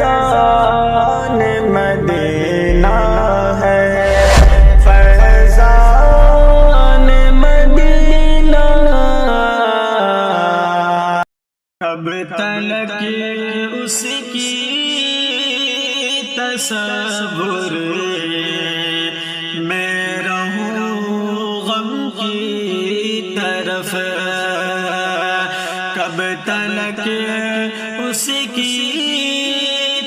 فیضان مدینہ ہے، فیضان مدینہ۔ کب تلک اس کی تصور میں رہوں غم کی طرف، کب تلک اس کی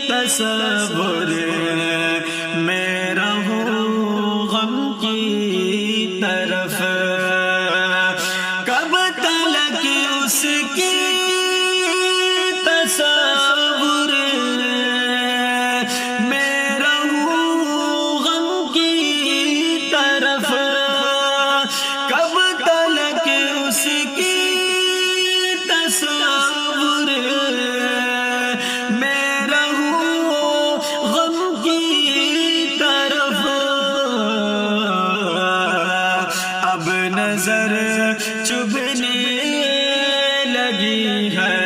تصور میں رہوں غم کی طرف، کب تلک اس کی تصور میں رہوں غم کی طرف، کب تلک اس کی تصور میں رہوں غم کی طرف۔ اب نظر چبھنے لگی ہے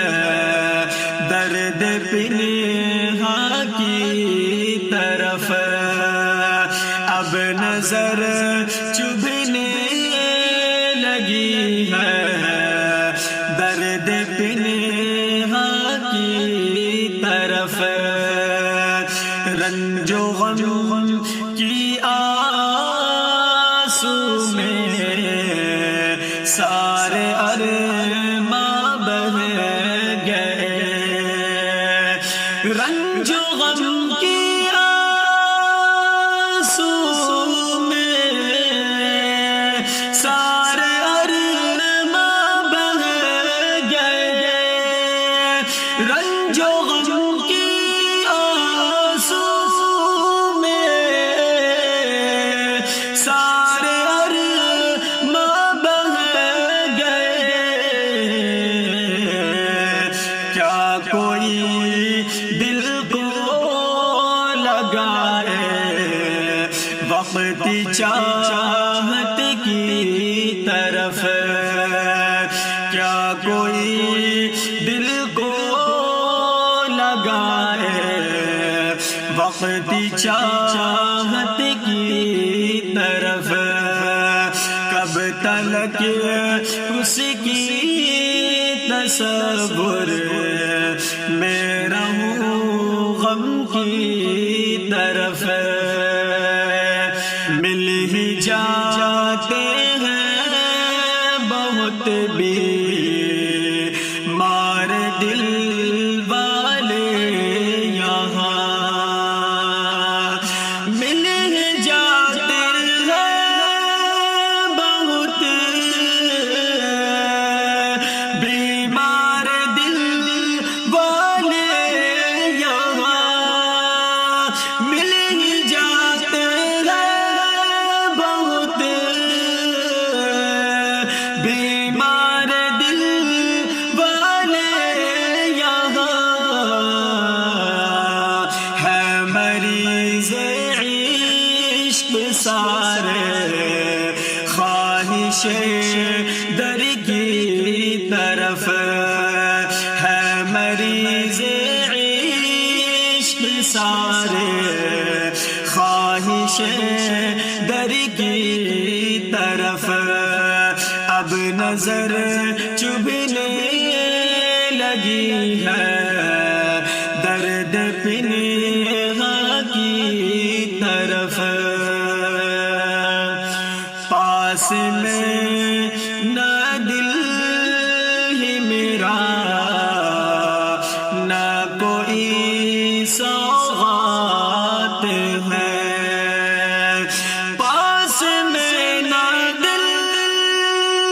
درد پنہاں کی طرف، اب نظر چبھنے لگی ہے درد پنہاں کی طرف، رنج و غم کی آنسو میں سارے ارماں بہہ گئے، رنج و غم کی آنسو میں سارے ارماں بہہ گئے، رنج و غم کی آنسو میں سارے ارماں بہہ گئے، کیا کوئی دل کو لگائے وقت چاہت کی طرف، کیا کوئی دل کو لگائے وقت چاہت کی طرف، کب تلک اس کی تصور میں رہوں غم کی طرف، مل ہی جاتے ہیں بہت بیمار دل والے یہاں، مل ہی جاتے ہیں بہت بیمار دل والے یہاں، مل ہی جاتے ہیں بہت بیمار دل والے یہاں، ہے مریض عشق سارے خواہش در کی طرف، ہے مریض عشق سارے خواہش در کی طرف، اب نظر چبھنے لگی ہے درد پنہاں کی طرف، پاس میں نہ دل ہی میرا نہ کوئی سوغات ہے، پاس میں نہ دل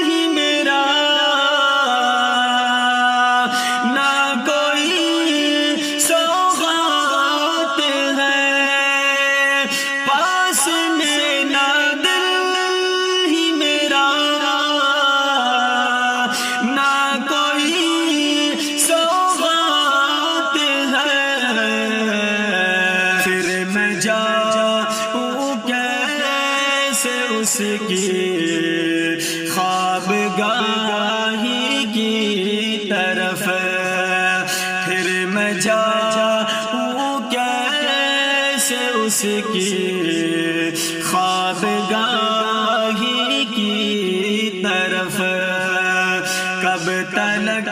ہی میرا نہ کوئی سوغات ہے، پاس میں نہ دل ہی میرا نہ کوئی سوغات ہے، پھر میں جاؤں کیسے اس کی خوابگاہی کی طرف، پھر میں جاؤں اس کی خوابگاہی کی طرف، کب تلک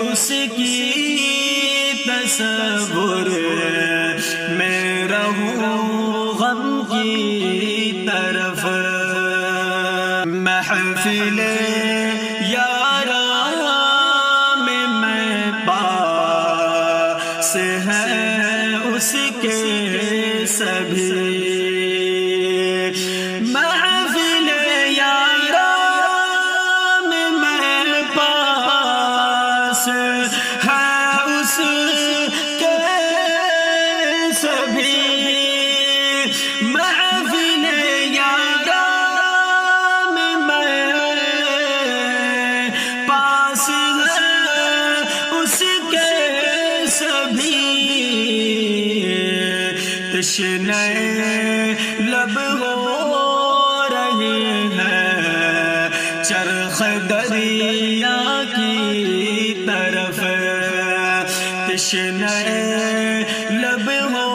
اس کی تصور میں رہوں غم کی طرف، محفل یاران میں پاس ہے اس کے سبھی، محفل یاران میں پاس ہے اس کے سبھی، محفل یاران میں پاس ہے اس کے سبھی، تشنہ لب ہو رہے ہیں چرخ دریا کی طرف، تشنہ لب ہو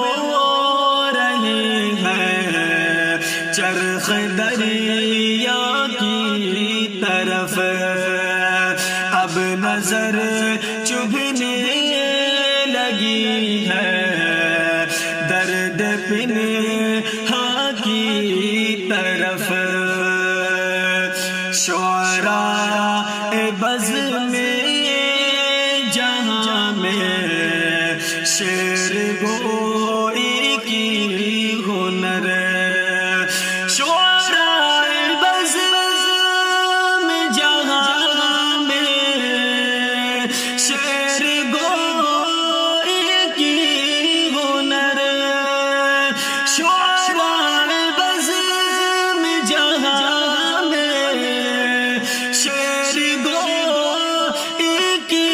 رہے ہیں چرخ دریا کی طرف، اب نظر چبھنے لگی ہے درد پنہاں کی طرف، شعراء بز میں جہاں میں شعر گوئی کی ہنر، شعراء بز میں جہاں میں شعر گوئی کی ہنر، شعراء بز میں جہاں میں شعر گوئی کی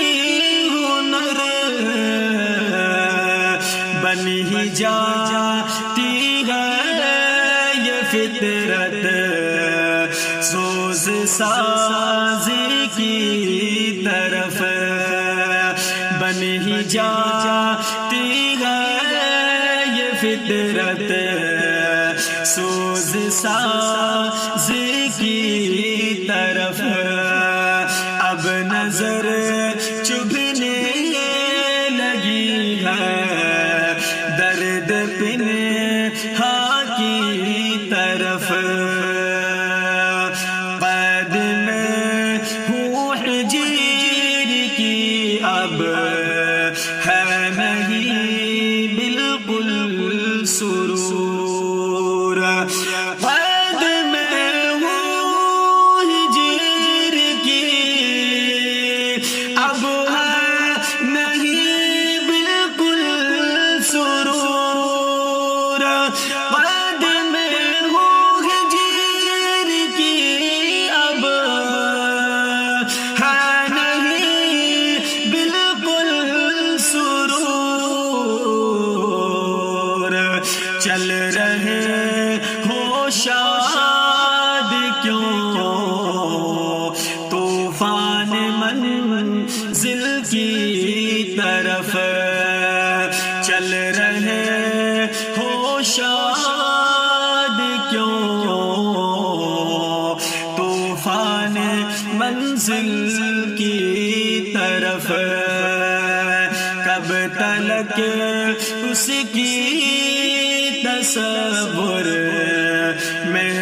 ہنر، بن ہی جاتی ہے یہ فطرت سوز سازی کی طرف، بن ہی جاتی ہے یہ فطرت سوز سازی کی طرف، اب نظر چبھنے لگی ہے درد پنہاں کی طرف، قید میں ہوں حجیر کی اب ہے نہیں بالکل سرور، قید میں ہوں حجیر کی اب ہے نہیں بالکل سرور، قید میں ہوں حجیر کی اب ہے نہیں بالکل سرور، چل رہے ہو شاد کیوں طوفان منزل کی طرف، چل رہے ہو شاد کیوں طوفان منزل کی طرف، کب تلک اس کی تصور میں